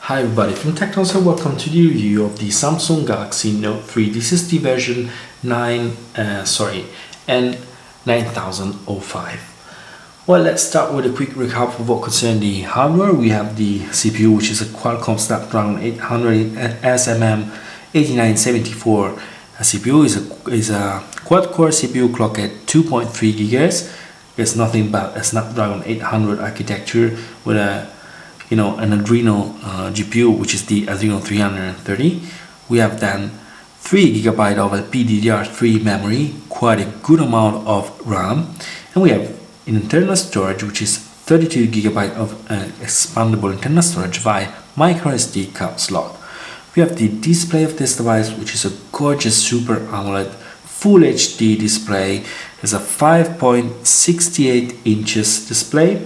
Hi everybody from TechnoLost, and welcome to the review of the Samsung Galaxy Note 3. This is the version N9005. Well, let's start with a quick recap of what concerns the hardware. We have the CPU, which is a Qualcomm Snapdragon 800 SMM 8974 CPU. is a quad-core CPU clocked at 2.3 GHz. It's nothing but a Snapdragon 800 architecture with an Adreno GPU, which is the Adreno 330. We have then 3 GB of LPDDR3 memory, quite a good amount of RAM, and we have internal storage, which is 32 GB of expandable internal storage via microSD card slot. We have the display of this device, which is a gorgeous Super AMOLED Full HD display. It's a 5.68 inches display.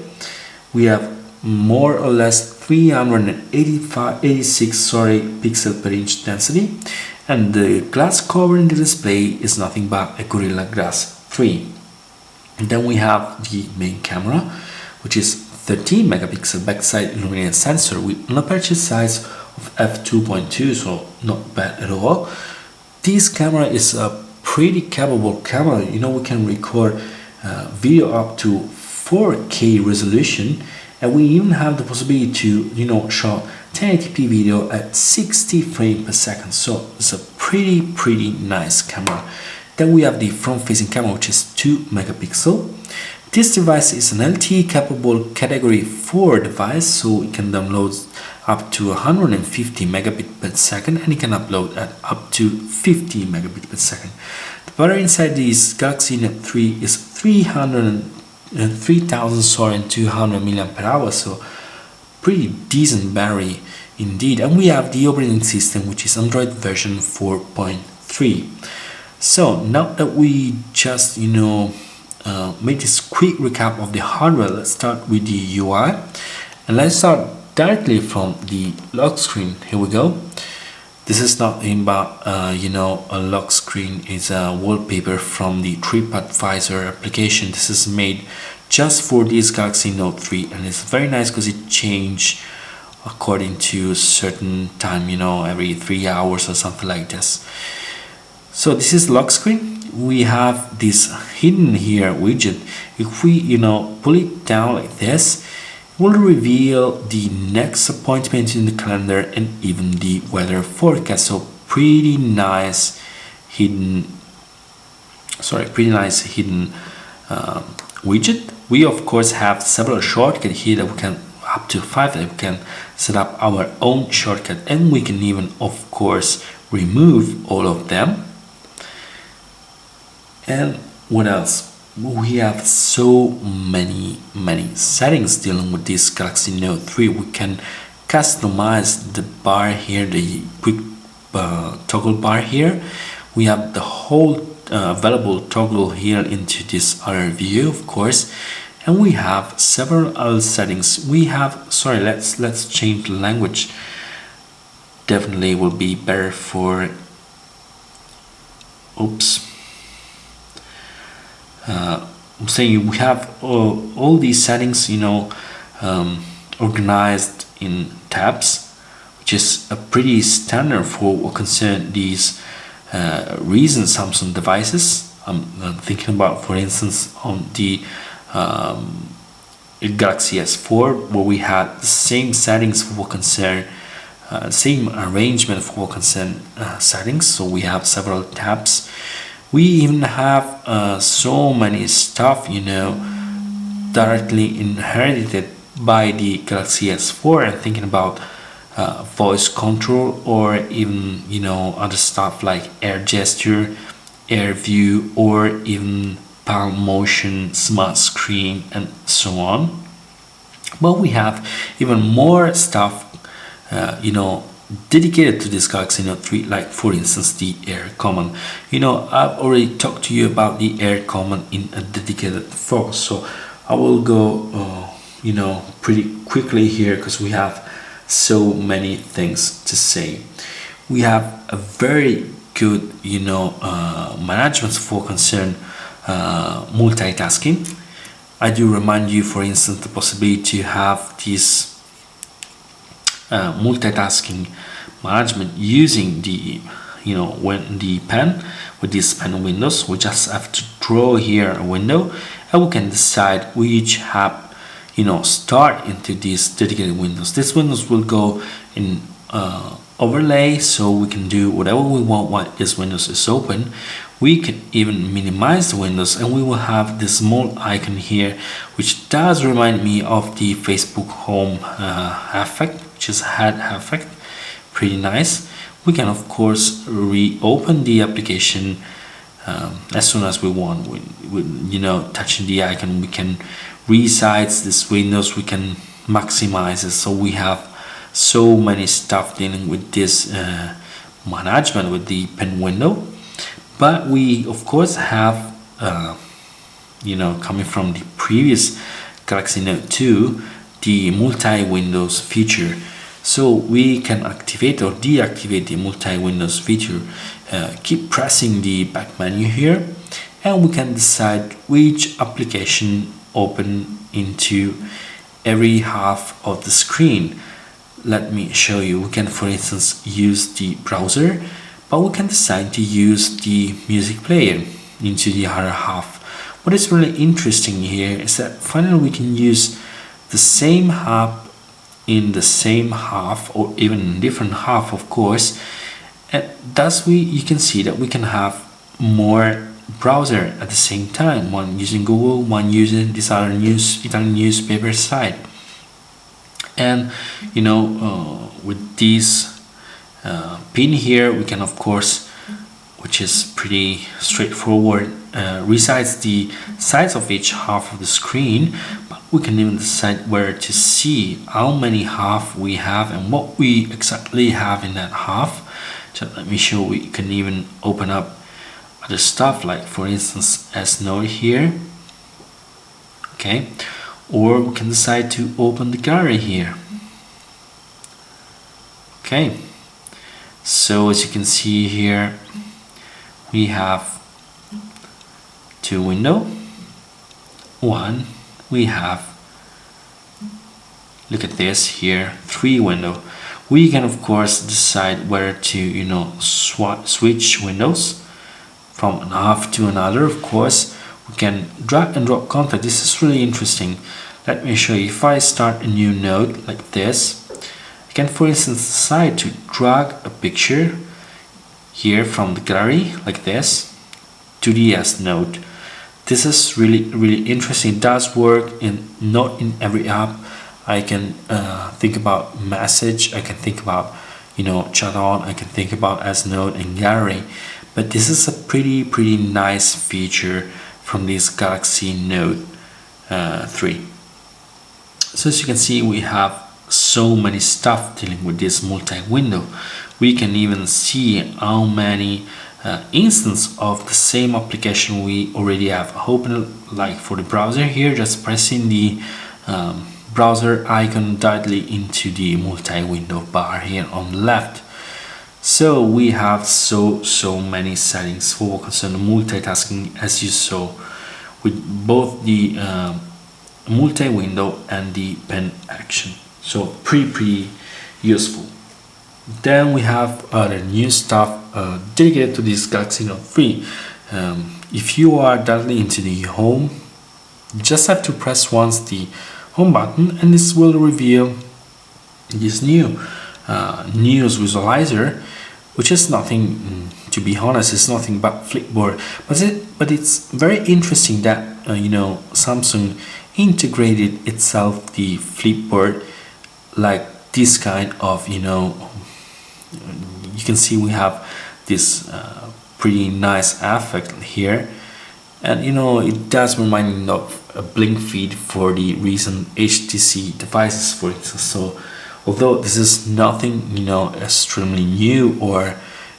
We have more or less 386 pixel per inch density, and the glass cover in the display is nothing but a Gorilla Glass 3. And then we have the main camera, which is 13 megapixel backside illuminated sensor with an aperture size of f2.2, so not bad at all. This camera is a pretty capable camera. We can record video up to 4K resolution, and we even have the possibility to shoot 1080p video at 60 frames per second. So it's a pretty nice camera. Then we have the front-facing camera, which is 2 megapixel. This device is an LTE capable category 4 device, so it can download up to 150 megabit per second, and it can upload at up to 50 megabit per second. The battery inside this Galaxy Note 3 is 3200 mAh, so pretty decent battery indeed. And we have the operating system, which is Android version 4.3. So now that we just make this quick recap of the hardware, let's start with the UI, and let's start directly from the lock screen. Here we go. This is nothing but a lock screen. Is a wallpaper from the TripAdvisor application. This is made just for this Galaxy Note 3, and it's very nice because it changes according to a certain time, every 3 hours or something like this. So this is lock screen. We have this hidden here widget. If we pull it down like this, it will reveal the next appointment in the calendar and even the weather forecast. So pretty nice hidden widget. We of course have several shortcuts here that we can, up to 5, that we can set up our own shortcut, and we can even of course remove all of them. And what else? We have so many settings dealing with this Galaxy Note 3. We can customize the bar here, the quick toggle bar here. We have the whole available toggle here into this other view, of course, and we have several other settings. We have, let's change the language. Definitely will be better for I'm saying we have all these settings organized in tabs, which is a pretty standard for what concern these recent Samsung devices. I'm thinking about, for instance, on the Galaxy S4, where we had the same settings for what concern same arrangement for what concern settings. So we have several tabs. We even have so many stuff directly inherited by the Galaxy S4. I'm thinking about voice control, or even other stuff like air gesture, air view, or even palm motion, smart screen, and so on. But we have even more stuff dedicated to this Galaxy Note 3, like for instance the air command. I've already talked to you about the air command in a dedicated focus, so I will go pretty quickly here because we have so many things to say. We have a very good management for concern multitasking. I do remind you, for instance, the possibility to have this multitasking management using the when the pen with this pen windows. We just have to draw here a window, and we can decide which app start into these dedicated windows. These windows will go in overlay, so we can do whatever we want while this windows is open. We can even minimize the windows, and we will have this small icon here, which does remind me of the Facebook home effect, which is head effect. Pretty nice. We can of course reopen the application as soon as we want. With touching the icon, we can resize this windows, we can maximize it. So we have so many stuff dealing with this management with the pen window. But we of course have coming from the previous Galaxy Note 2, the multi-windows feature. So we can activate or deactivate the multi-windows feature. Keep pressing the back menu here, and we can decide which application open into every half of the screen. Let me show you. We can, for instance, use the browser, but we can decide to use the music player into the other half. What is really interesting here is that finally we can use the same app in the same half, or even different half, of course, and thus you can see that we can have more browser at the same time, one using Google, one using this other Italian newspaper site. And with this pin here, we can of course, which is pretty straightforward, resize the size of each half of the screen, but we can even decide where to see how many half we have and what we exactly have in that half. So let me show. We can even open up other stuff, like for instance S Note here, okay, or we can decide to open the gallery here. Okay, so as you can see here, we have two windows. One, we have, look at this here, three windows. We can of course decide where to switch windows from one half to another. Of course, we can drag and drop content. This is really interesting. Let me show you. If I start a new note like this, I can for instance decide to drag a picture here from the gallery like this to the S Note. This is really interesting. It does work not in every app. I can think about message, I can think about chat on, I can think about S Note and gallery, but this is a pretty nice feature from this Galaxy Note 3. So as you can see, we have so many stuff dealing with this multi-window. We can even see how many instances of the same application we already have open. Like for the browser here, just pressing the browser icon directly into the multi-window bar here on the left. So we have so many settings for what concerns multitasking, as you saw, with both the multi-window and the pen action. So pretty useful. Then we have other new stuff dedicated to this Galaxy Note 3. If you are directly into the home, you just have to press once the home button, and this will reveal this new news visualizer, which is nothing, to be honest, it's nothing but Flipboard. But it's very interesting that Samsung integrated itself the Flipboard like this kind of you can see we have this pretty nice effect here, and it does remind me of a blink feed for the recent HTC devices, for instance. So although this is nothing extremely new, or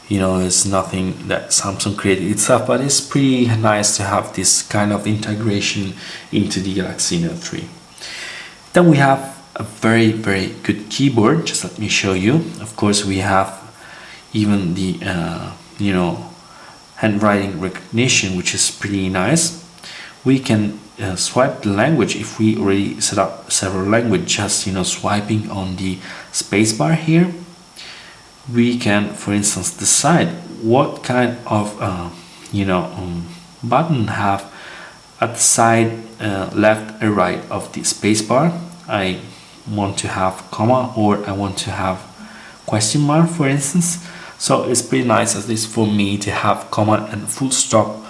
it's nothing that Samsung created itself, but it's pretty nice to have this kind of integration into the Galaxy Note 3. Then we have a very good keyboard. Just let me show you. Of course, we have even the handwriting recognition, which is pretty nice. We can swipe the language, if we already set up several language, just swiping on the spacebar here, we can, for instance, decide what kind of button have at the side left and right of the spacebar. I want to have comma, or I want to have question mark, for instance. So it's pretty nice, at least for me, to have comma and full stop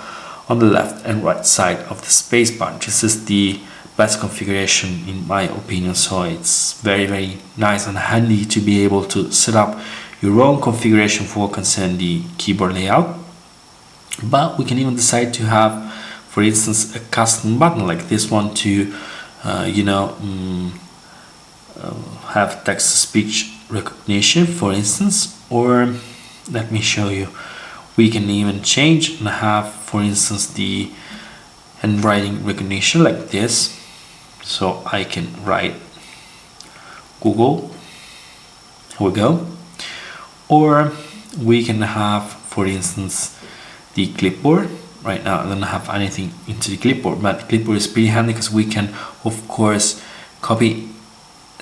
on the left and right side of the spacebar. This is the best configuration in my opinion, so it's very nice and handy to be able to set up your own configuration for what concerns the keyboard layout. But we can even decide to have, for instance, a custom button like this one to have text-to-speech recognition, for instance. Or let me show you, we can even change and have, for instance, the handwriting recognition like this. So I can write Google, here we go. Or we can have, for instance, the clipboard. Right now I don't have anything into the clipboard, but the clipboard is pretty handy because we can, of course, copy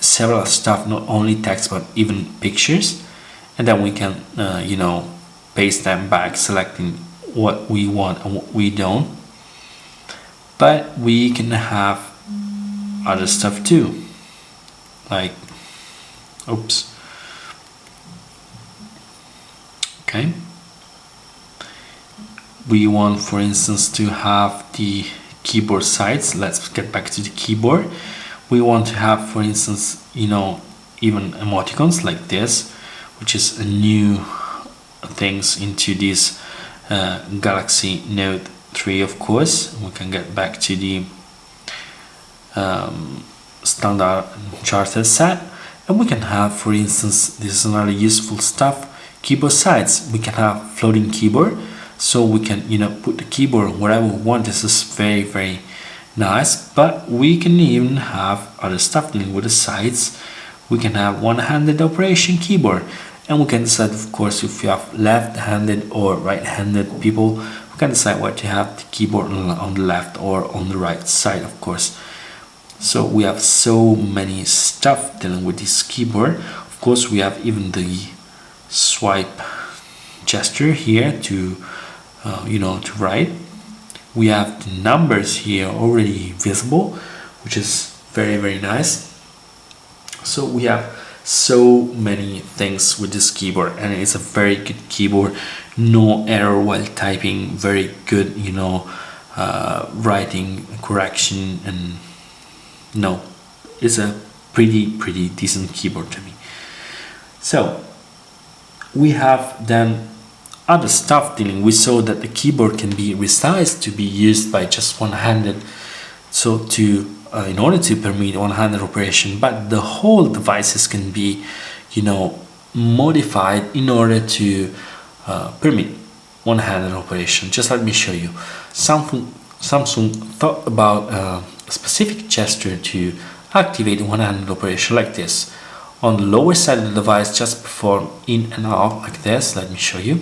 several stuff, not only text but even pictures, and then we can paste them back, selecting what we want and what we don't. But we can have other stuff too, like okay, we want, for instance, to have the keyboard sides. Let's get back to the keyboard. We want to have, for instance, even emoticons like this, which is a new things into this Galaxy Note 3, of course. We can get back to the standard charter set, and we can have, for instance, this is another useful stuff, keyboard sides. We can have floating keyboard, so we can put the keyboard wherever we want. This is very nice. But we can even have other stuff dealing with the sides. We can have one-handed operation keyboard, and we can decide, of course, if you have left-handed or right-handed people, we can decide what to have the keyboard on the left or on the right side, of course. So we have so many stuff dealing with this keyboard. Of course, we have even the swipe gesture here to to write. We have the numbers here already visible, which is very nice. So we have so many things with this keyboard, and it's a very good keyboard. No error while typing, very good writing correction, and it's a pretty decent keyboard to me. So we have then other stuff dealing. We saw that the keyboard can be resized to be used by just one-handed, so to in order to permit one-handed operation, but the whole devices can be modified in order to permit one-handed operation. Just let me show you. Samsung thought about a specific gesture to activate one-handed operation like this. On the lower side of the device, just perform in and out like this. Let me show you.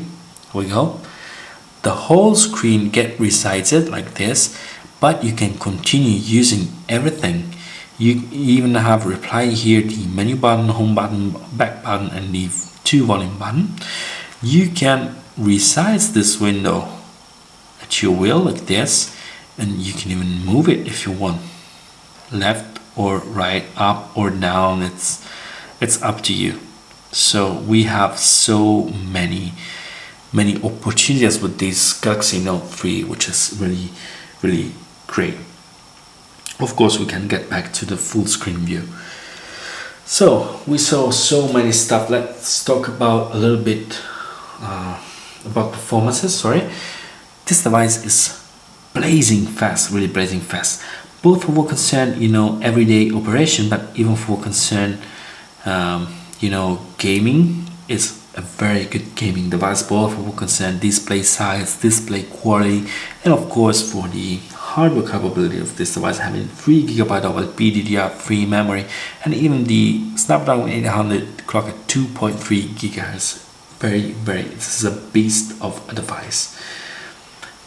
Here we go. The whole screen get resized like this, but you can continue using everything. You even have reply here, the menu button, home button, back button, and the 2 volume button. You can resize this window at your will like this, and you can even move it if you want, left or right, up or down. It's up to you. So we have so many opportunities with this Galaxy Note 3, which is really great. Of course, we can get back to the full screen view. So we saw so many stuff. Let's talk about a little bit about performances. Sorry, this device is blazing fast, really blazing fast, both for what concern everyday operation, but even for what concern gaming. It's a very good gaming device, both for what concern display size, display quality, and of course for the hardware capability of this device, having 3 GB of LPDDR3 memory, and even the Snapdragon 800 clock at 2.3 GHz. This is a beast of a device.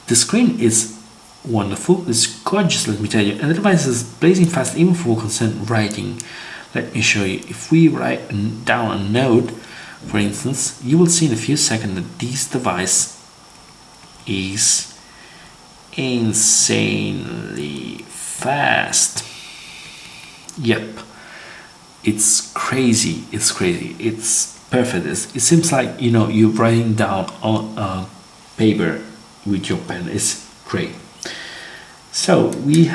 The screen is wonderful, it's gorgeous, let me tell you. And the device is blazing fast even for consent writing. Let me show you. If we write down a note, for instance, you will see in a few seconds that this device is insanely fast. Yep, it's crazy, it's perfect. It seems like, you know, you're writing down on paper with your pen. It's great. So we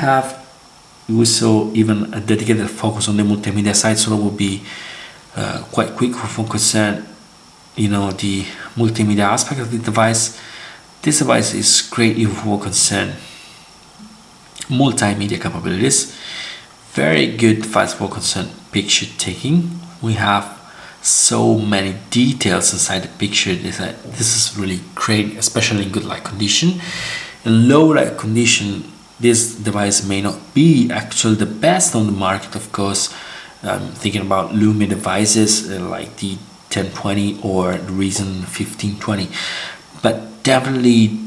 saw even a dedicated focus on the multimedia side, so it will be quite quick for focusing, you know, the multimedia aspect of the device. This device is great if we concern multimedia capabilities. Very good device for concern picture taking. We have so many details inside the picture. This is really great, especially in good light condition. In low light condition, this device may not be actually the best on the market. Of course, I'm thinking about Lumia devices like the 1020 or the Reason 1520, but definitely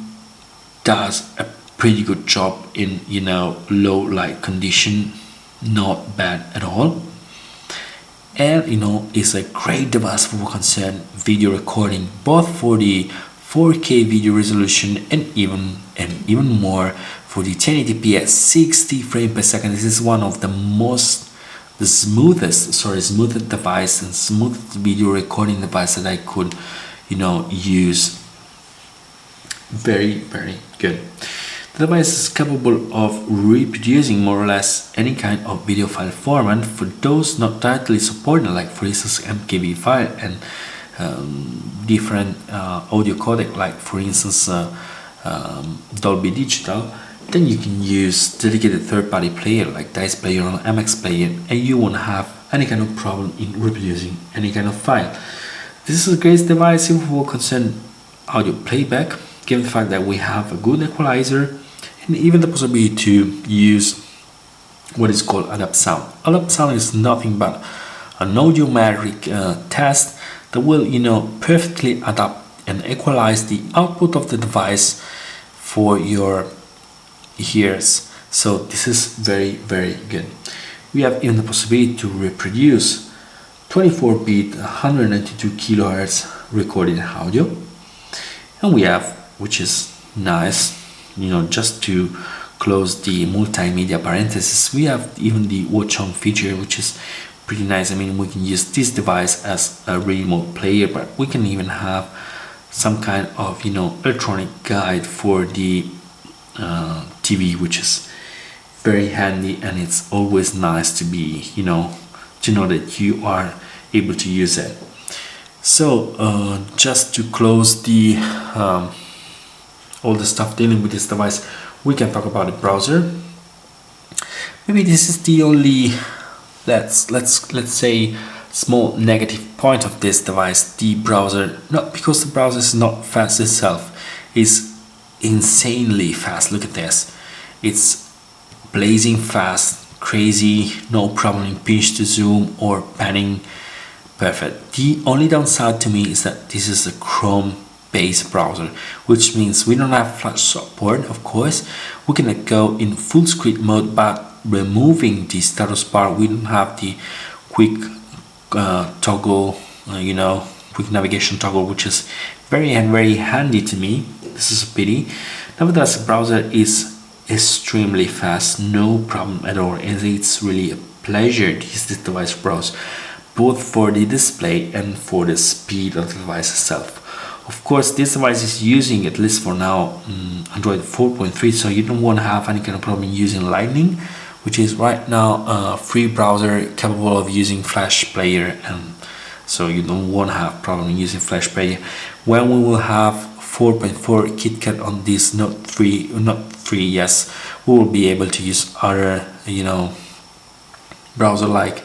does a pretty good job in, you know, low light condition. Not bad at all. And, you know, it's a great device for concern video recording, both for the 4K video resolution and even more for the 1080p at 60 frames per second. This is one of the smoothest device and smoothest video recording device that I could, you know, use. Very, very good. The device is capable of reproducing more or less any kind of video file format for those not directly supported, like for instance MKV file and different audio codec, like for instance Dolby Digital. Then you can use dedicated third-party player like Dice Player or MX Player, and you won't have any kind of problem in reproducing any kind of file. This is a great device if we concern audio playback, given the fact that we have a good equalizer and even the possibility to use what is called adapt sound. Adapt sound is nothing but an audiometric test that will, you know, perfectly adapt and equalize the output of the device for your ears. So this is very, very good. We have even the possibility to reproduce 24-bit 192 kilohertz recorded audio, and we have, which is nice, you know, just to close the multimedia parenthesis, we have even the watch on feature, which is pretty nice. I mean, we can use this device as a remote player, but we can even have some kind of, you know, electronic guide for the TV, which is very handy, and it's always nice to be, you know, to know that you are able to use it. So just to close the all the stuff dealing with this device, we can talk about the browser. Maybe this is the only let's say small negative point of this device, the browser. Not because the browser is not fast itself, it's insanely fast. Look at this, it's blazing fast, crazy, no problem in pinch to zoom or panning, perfect. The only downside to me is that this is a Chrome based browser, which means we don't have flash support. Of course, we can go in full screen mode, but removing the status bar, we don't have the quick toggle, you know, quick navigation toggle, which is very handy to me. This is a pity. Nevertheless, the browser is extremely fast, no problem at all, and it's really a pleasure to use this device browse, both for the display and for the speed of the device itself. Of course, this device is using, at least for now, Android 4.3, so you don't want to have any kind of problem using Lightning, which is right now a free browser capable of using Flash Player, and so you don't want to have problem using Flash Player. When we will have 4.4 KitKat on this Note 3, yes, we will be able to use other, you know, browser like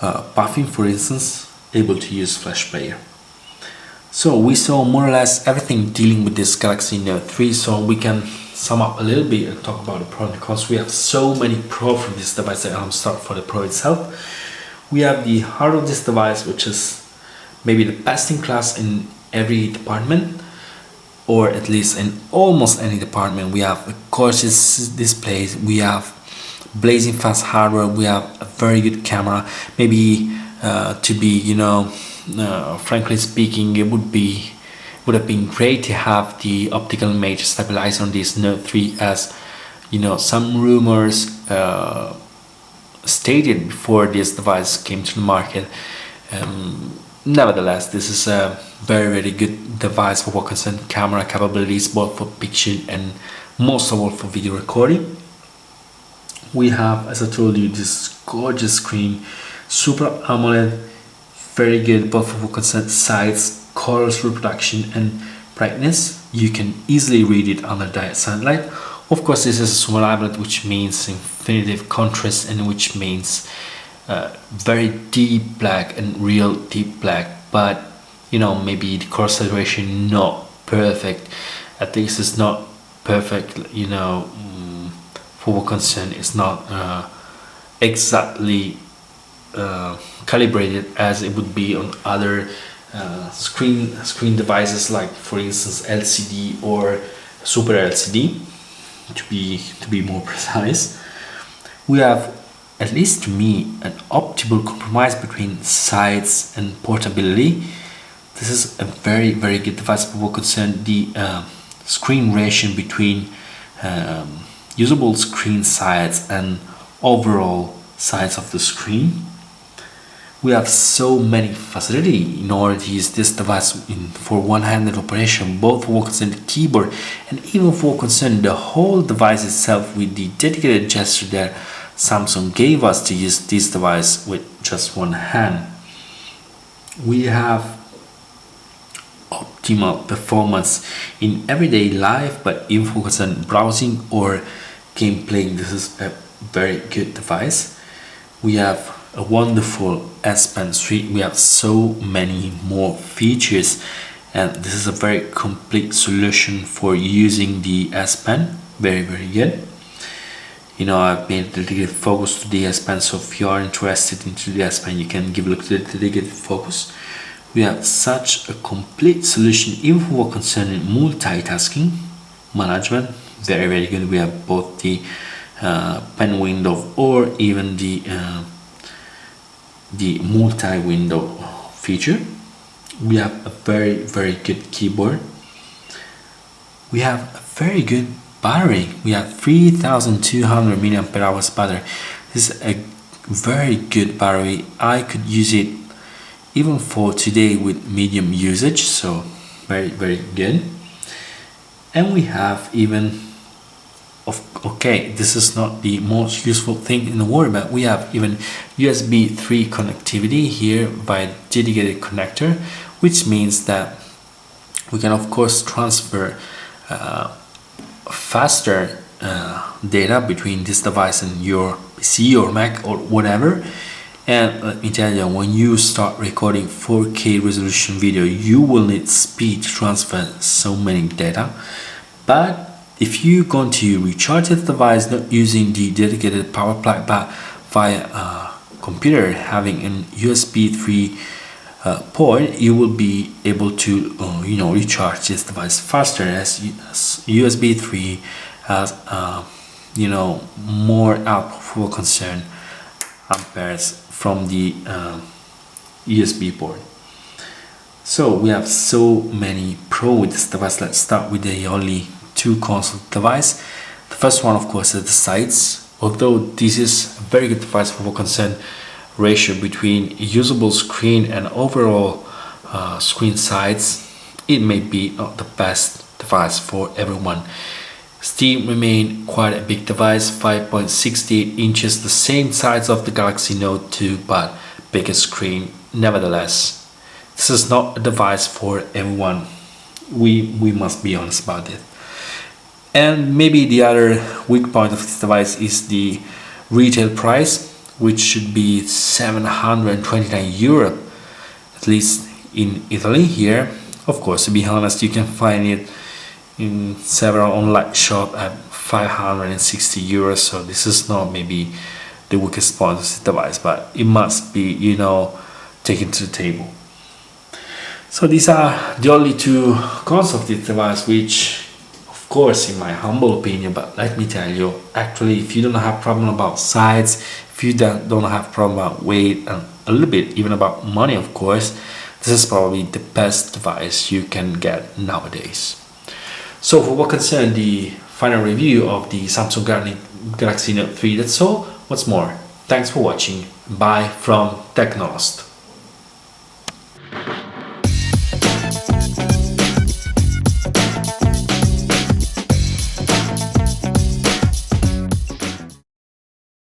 Puffin, for instance, able to use Flash Player. So we saw more or less everything dealing with this Galaxy Note 3, so we can sum up a little bit and talk about the pro and cons. We have so many pros from this device that I'll start for the pro itself. We have the heart of this device, which is maybe the best in class in every department. or at least in almost any department. We have gorgeous displays, we have blazing fast hardware, we have a very good camera. Maybe to be, frankly speaking, it would have been great to have the optical image stabilizer on this Note 3, as some rumors stated before this device came to the market. Nevertheless, this is a very good device for what concerns camera capabilities, both for picture and most of all for video recording. We have, as I told you, this gorgeous screen, Super AMOLED, very good both for what concerns size, colors reproduction and brightness. You can easily read it under direct sunlight. Of course, this is a Super AMOLED, which means infinitive contrast, and which means very deep black and real deep black, but maybe the color saturation not perfect. At least it's not perfect, for what concern, it's not exactly calibrated as it would be on other screen devices, like for instance LCD or Super LCD, to be more precise. We have, at least to me, an optimal compromise between size and portability. This is a very good device for what concern the screen ratio between usable screen size and overall size of the screen. We have so many facility in order to use this device for one-handed operation, both for what concern the keyboard and even for what concern the whole device itself, with the dedicated gesture that Samsung gave us to use this device with just one hand. We have optimal performance in everyday life, but even for concern browsing or game playing, this is a very good device. We have a wonderful S Pen suite. We have so many more features, and this is a very complete solution for using the S Pen. Very good. I've made a dedicated focus to the S Pen, so if you are interested into the S Pen, you can give a look to the dedicated focus. We have such a complete solution, even for what concerning multitasking management. Very good. We have both the pen window or even the multi-window feature. We have a very good keyboard. We have a very good battery. We have 3200 mAh battery. This is a very good battery. I could use it even for today with medium usage, so very good. And we have even this is not the most useful thing in the world, but we have even USB 3 connectivity here by dedicated connector, which means that we can of course transfer faster data between this device and your PC or Mac or whatever. And let me tell you, when you start recording 4K resolution video, you will need speed to transfer so many data. But if you're going to recharge the device not using the dedicated power plug, but via a computer having an USB 3 port, you will be able to recharge this device faster, as USB 3 has more output for concern amperes from the USB port. So we have so many pro with this device. Let's start with the only two console device. The first one, of course, is the size. Although this is a very good device for what concern ratio between usable screen and overall screen size, it may be not the best device for everyone. Still remain quite a big device, 5.68 inches, the same size of the Galaxy Note 2, but bigger screen. Nevertheless, this is not a device for everyone. We must be honest about it. And maybe the other weak point of this device is the retail price, which should be 729 euro, at least in Italy. Here, of course, to be honest, you can find it in several online shops at 560 euros. So this is not maybe the weakest point of this device, but it must be taken to the table. So these are the only two cons of this device, which of course in my humble opinion, but let me tell you, actually if you don't have problem about size, if you don't have problem about weight, and a little bit even about money, of course, this is probably the best device you can get nowadays. So for what concerns the final review of the Samsung Galaxy Note 3, that's all. What's more, thanks for watching. Bye from TechnoLost.